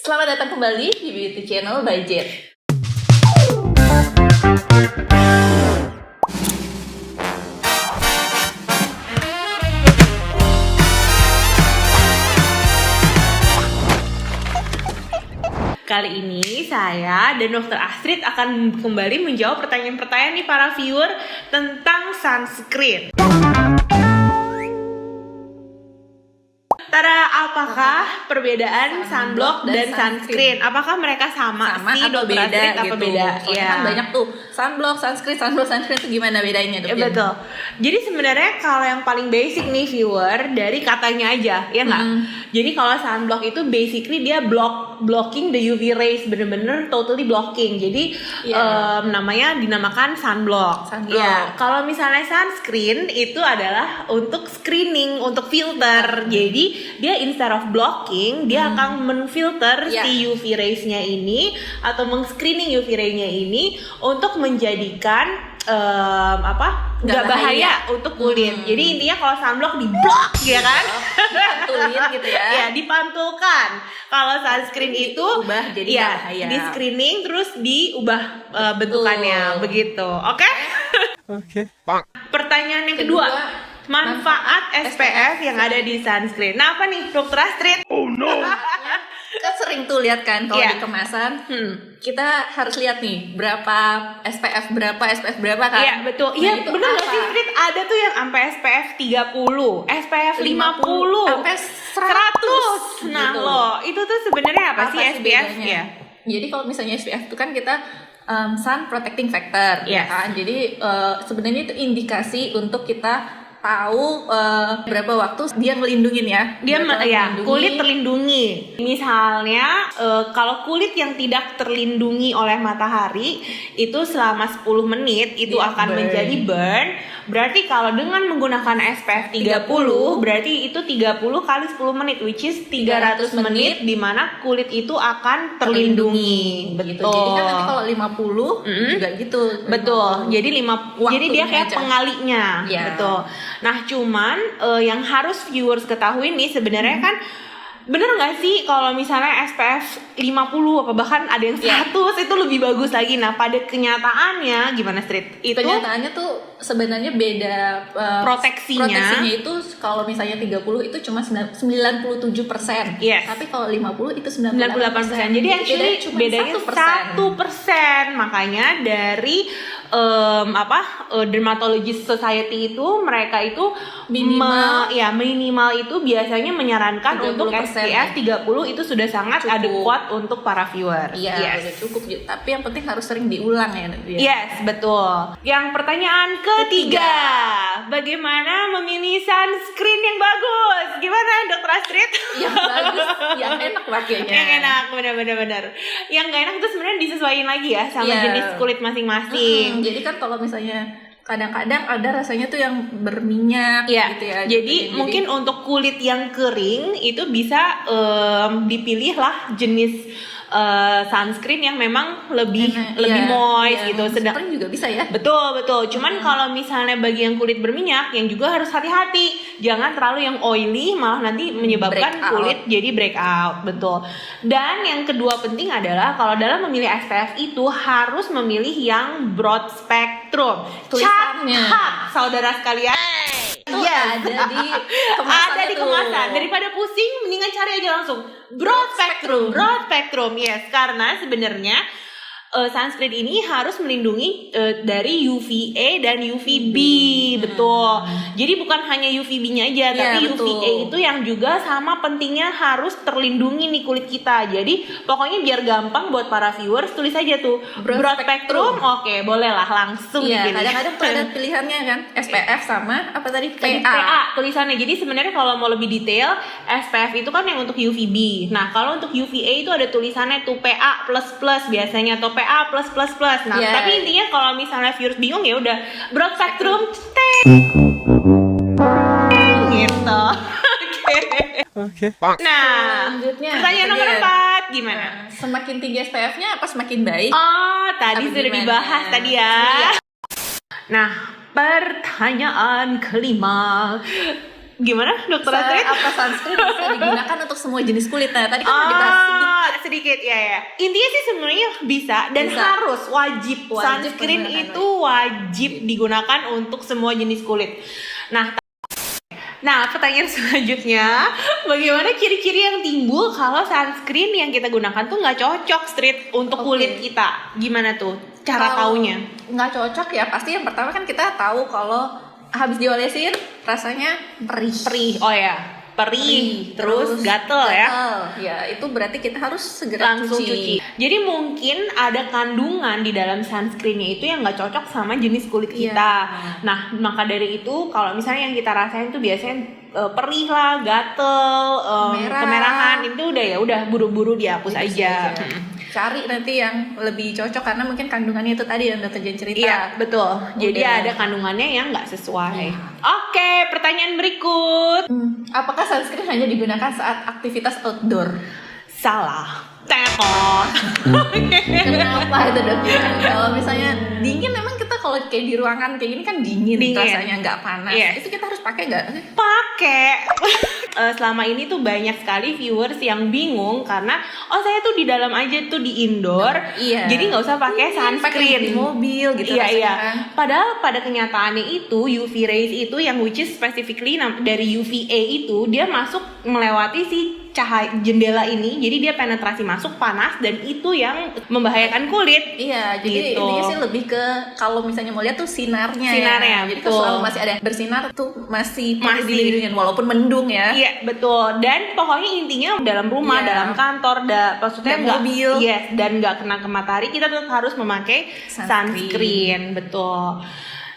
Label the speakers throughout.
Speaker 1: Selamat datang kembali di Beauty Channel by Jet.
Speaker 2: Kali ini saya dan Dr. Astrid akan kembali menjawab pertanyaan-pertanyaan nih para viewer tentang sunscreen. Tada, apakah perbedaan sunblock dan sunscreen? Apakah mereka sama sih,
Speaker 1: atau
Speaker 2: Dr.
Speaker 1: beda
Speaker 2: Astrid,
Speaker 1: gitu?
Speaker 2: apa beda?
Speaker 1: Soalnya kan banyak tuh sunblock, sunscreen itu gimana bedanya?
Speaker 2: Ya, betul. Jadi sebenarnya kalau yang paling basic nih viewer dari katanya aja, ya nggak? Jadi kalau sunblock itu basically dia blocking the UV rays, bener-bener totally blocking. Jadi namanya dinamakan sunblock. Ya, kalau misalnya sunscreen itu adalah untuk screening, untuk filter. Jadi dia instead of blocking, dia akan menfilter si UV rays-nya ini atau meng-screening UV ray-nya ini untuk menjadikan nggak bahaya untuk kulit. Jadi intinya kalau sunblock di block ya kan,
Speaker 1: Dipantulin gitu ya.
Speaker 2: Ya, dipantulkan. Kalau sunscreen itu
Speaker 1: ubah jadi bahaya.
Speaker 2: Di screening terus diubah bentukannya begitu. Oke?
Speaker 3: Oke.
Speaker 2: Pertanyaan yang kedua, manfaat SPF yang ada di sunscreen. Nah, apa nih, Dr. Astrid?
Speaker 3: Oh no.
Speaker 1: Kita sering tuh lihat kan kalau di kemasan, kita harus lihat nih berapa SPF berapa kan?
Speaker 2: Iya, betul. Iya, benar nggak sih, Astrid? Ada tuh yang sampai SPF 30, SPF 50,
Speaker 1: sampai 100.
Speaker 2: Nah,
Speaker 1: gitu.
Speaker 2: loh, itu tuh sebenarnya apa sih SPF
Speaker 1: bedanya?
Speaker 2: ya?
Speaker 1: Jadi kalau misalnya SPF itu kan kita sun protecting factor, ya kan? Jadi sebenarnya itu indikasi untuk kita tahu berapa waktu dia ngelindungin ya.
Speaker 2: Dia kulit terlindungi. Misalnya kalau kulit yang tidak terlindungi oleh matahari itu selama 10 menit itu
Speaker 1: dia
Speaker 2: akan menjadi burn. Berarti kalau dengan menggunakan SPF 30 berarti itu 30 kali 10 menit which is 300 menit di mana kulit itu akan terlindungi.
Speaker 1: Gitu.
Speaker 2: Betul.
Speaker 1: Jadi kan nanti kalau 50 juga gitu.
Speaker 2: Betul. Jadi jadi dia kayak
Speaker 1: aja.
Speaker 2: pengalinya.
Speaker 1: Ya.
Speaker 2: Betul. Nah, cuman yang harus viewers ketahui nih sebenarnya kan bener nggak sih kalau misalnya SPF 50 apa bahkan ada yang 100 itu lebih bagus lagi. Nah, pada kenyataannya gimana, Street? Itu
Speaker 1: kenyataannya tuh sebenarnya beda
Speaker 2: proteksinya
Speaker 1: itu kalau misalnya 30 itu cuma 97%.
Speaker 2: Yes.
Speaker 1: Tapi kalau 50 itu
Speaker 2: 98%. Jadi actually bedanya 1%. Makanya dari Dermatologist Society itu mereka itu minimal itu biasanya menyarankan untuk SPF 30 itu sudah sangat adekuat untuk para viewers.
Speaker 1: Iya, udah cukup. Tapi yang penting harus sering diulang ya.
Speaker 2: Yes, betul. Yang pertanyaan ketiga, bagaimana memilih sunscreen yang bagus? Gimana, Dr. Astrid?
Speaker 1: Yang bagus, yang enak pakainya.
Speaker 2: Yang enak, benar. Yang gak enak itu sebenarnya disesuaikan lagi ya sama jenis kulit masing-masing.
Speaker 1: Jadi kan kalau misalnya kadang-kadang ada rasanya tuh yang berminyak gitu ya.
Speaker 2: Jadi mungkin untuk kulit yang kering itu bisa dipilih lah jenis sunscreen yang memang lebih moist gitu.
Speaker 1: Sedang juga bisa ya.
Speaker 2: Betul. Cuman kalau misalnya bagi yang kulit berminyak yang juga harus hati-hati. Jangan terlalu yang oily malah nanti menyebabkan kulit jadi breakout. Betul. Dan yang kedua penting adalah kalau dalam memilih SPF itu harus memilih yang broad spectrum. Catat saudara sekalian.
Speaker 1: Ada di
Speaker 2: kemasan. Daripada pusing mendingan cari aja langsung broad spectrum. Yes, karena sebenarnya sunscreen ini harus melindungi dari UVA dan UVB. Betul. Jadi bukan hanya UVB-nya aja, tapi UVA itu yang juga sama pentingnya harus terlindungi nih kulit kita. Jadi pokoknya biar gampang buat para viewers tulis aja tuh broad spectrum. Oke, boleh lah langsung
Speaker 1: begini. Kadang-kadang tuh ada pilihannya kan, SPF sama apa tadi?
Speaker 2: PA tulisannya. Jadi sebenarnya kalau mau lebih detail, SPF itu kan yang untuk UVB. Nah, kalau untuk UVA itu ada tulisannya tuh PA++ biasanya atau PA+++. Nah, tapi intinya kalau misalnya viewers bingung ya udah broad spectrum gitu.
Speaker 3: Oke.
Speaker 2: Nah,
Speaker 1: selanjutnya
Speaker 2: pertanyaan nomor 4 gimana?
Speaker 1: Semakin tinggi SPF-nya apa semakin baik?
Speaker 2: Oh, tadi sudah dibahas tadi ya. Nah, pertanyaan kelima. Gimana dokter Astrid?
Speaker 1: Apa sunscreen bisa digunakan untuk semua jenis kulit? Nah, tadi kan udah dibahas
Speaker 2: sedikit ya. Intinya sih sebenarnya bisa dan
Speaker 1: Bisa.
Speaker 2: harus wajib sunscreen
Speaker 1: menggunakan
Speaker 2: itu wajib digunakan untuk semua jenis kulit. Nah, pertanyaan selanjutnya, bagaimana ciri-ciri yang timbul kalau sunscreen yang kita gunakan tuh nggak cocok untuk kulit kita? Gimana tuh cara
Speaker 1: Kalau
Speaker 2: taunya?
Speaker 1: nggak cocok ya pasti yang pertama kan kita tahu kalau habis diolesin rasanya perih.
Speaker 2: Oh ya, perih, terus gatel ya.
Speaker 1: Ya, itu berarti kita harus segera
Speaker 2: Langsung cuci. Jadi mungkin ada kandungan di dalam sunscreennya itu yang nggak cocok sama jenis kulit
Speaker 1: Iya.
Speaker 2: kita. Nah, maka dari itu kalau misalnya yang kita rasain tuh biasanya perih lah, gatel, kemerahan, itu udah buru-buru dihapus aja.
Speaker 1: Cari nanti yang lebih cocok karena mungkin kandungannya itu tadi yang dokter Jen cerita.
Speaker 2: Iya, betul. Jadi
Speaker 1: Udah.
Speaker 2: ada kandungannya yang nggak sesuai.
Speaker 1: Iya.
Speaker 2: Oke, pertanyaan berikut.
Speaker 1: Apakah sunscreen hanya digunakan saat aktivitas outdoor?
Speaker 2: Salah. Tekot.
Speaker 1: Kenapa itu dok? Kalau misalnya dingin, memang kita kalau kayak di ruangan kayak gini kan dingin. Rasanya nggak panas.
Speaker 2: Yes.
Speaker 1: Itu kita harus pakai nggak?
Speaker 2: Pakai. Selama ini tuh banyak sekali viewers yang bingung karena saya tuh di dalam aja tuh di indoor,
Speaker 1: Iya.
Speaker 2: jadi nggak usah pakai
Speaker 1: Pakai
Speaker 2: sunscreen
Speaker 1: di mobil gitu.
Speaker 2: Iya
Speaker 1: rasanya
Speaker 2: iya.
Speaker 1: kan.
Speaker 2: Padahal pada kenyataannya itu UV rays itu yang which is specifically dari UVA itu dia masuk melewati si cahaya jendela ini, jadi dia penetrasi masuk panas dan itu yang membahayakan kulit.
Speaker 1: Iya, jadi
Speaker 2: Gitu.
Speaker 1: intinya sih lebih ke kalau misalnya mau lihat tuh sinarnya.
Speaker 2: Sinarnya,
Speaker 1: Jadi
Speaker 2: betul.
Speaker 1: kalau selalu masih ada bersinar tuh masih perlu
Speaker 2: Masih.
Speaker 1: dilindungi walaupun mendung ya.
Speaker 2: Iya betul, dan pokoknya intinya dalam rumah,
Speaker 1: Iya.
Speaker 2: dalam kantor, maksudnya
Speaker 1: Dan
Speaker 2: nggak
Speaker 1: mobil.
Speaker 2: yes, dan nggak kena ke matahari kita tetap harus memakai sunscreen, betul.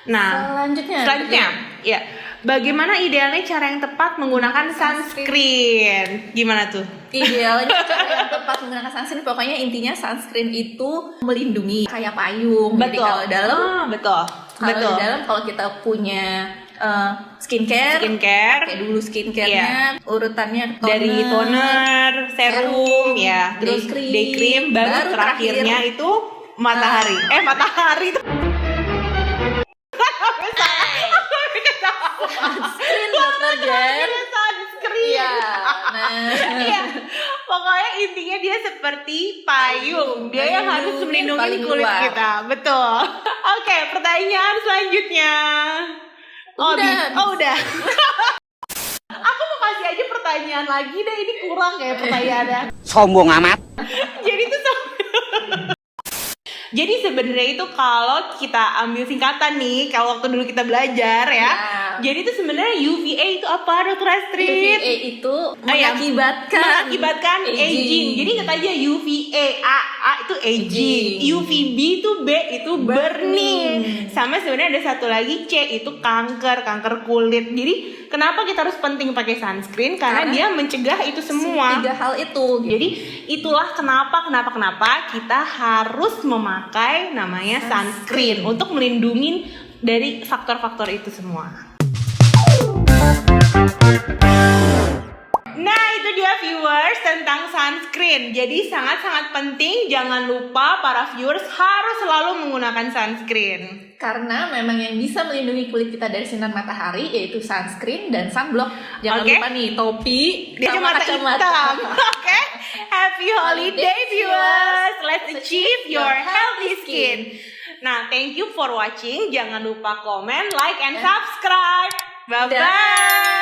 Speaker 2: Nah, selanjutnya, ya, bagaimana idealnya cara yang tepat menggunakan sunscreen? Gimana tuh?
Speaker 1: Idealnya cara yang tepat menggunakan sunscreen, pokoknya intinya sunscreen itu melindungi kayak payung. Jadi
Speaker 2: Betul.
Speaker 1: kalau dalam
Speaker 2: Betul.
Speaker 1: Kalau di dalam kalau kita punya skincare pakai dulu skincare-nya, urutannya
Speaker 2: dari toner, serum, ya,
Speaker 1: terus
Speaker 2: terus day cream, baru terakhirnya itu matahari. Matahari itu
Speaker 1: sunscreen dokter Jen.
Speaker 2: sunscreen.
Speaker 1: Iya. Nah,
Speaker 2: Iya, pokoknya intinya dia seperti payung. Dia yang harus melindungi
Speaker 1: paling
Speaker 2: kulit
Speaker 1: luar.
Speaker 2: kita, betul. Oke, pertanyaan selanjutnya. Udah. Aku mau kasih aja pertanyaan lagi deh, ini kurang kayak pertanyaannya.
Speaker 3: Sombong amat.
Speaker 2: Jadi tuh Jadi sebenarnya itu kalau kita ambil singkatan nih, kalau waktu dulu kita belajar ya. Jadi itu sebenarnya UVA itu apa, Dokter Astrid?
Speaker 1: UVA itu mengakibatkan
Speaker 2: aging. Jadi ingat aja UVA, A itu aging, UVB itu B itu burning. Sama sebenarnya ada satu lagi C itu kanker kulit. Jadi kenapa kita harus penting pakai sunscreen? Karena dia mencegah itu semua.
Speaker 1: Tiga hal itu.
Speaker 2: Jadi itulah kenapa kita harus memakai namanya sunscreen untuk melindungi dari faktor-faktor itu semua. Nah, itu dia viewers tentang sunscreen. Jadi sangat-sangat penting, jangan lupa para viewers harus selalu menggunakan sunscreen.
Speaker 1: Karena memang yang bisa melindungi kulit kita dari sinar matahari yaitu sunscreen dan sunblock. Jangan lupa nih topi
Speaker 2: dan kacamata hitam. Oke. Happy holiday viewers. Let's achieve your healthy skin. Nah, thank you for watching. Jangan lupa komen, like, and subscribe. Bye-bye.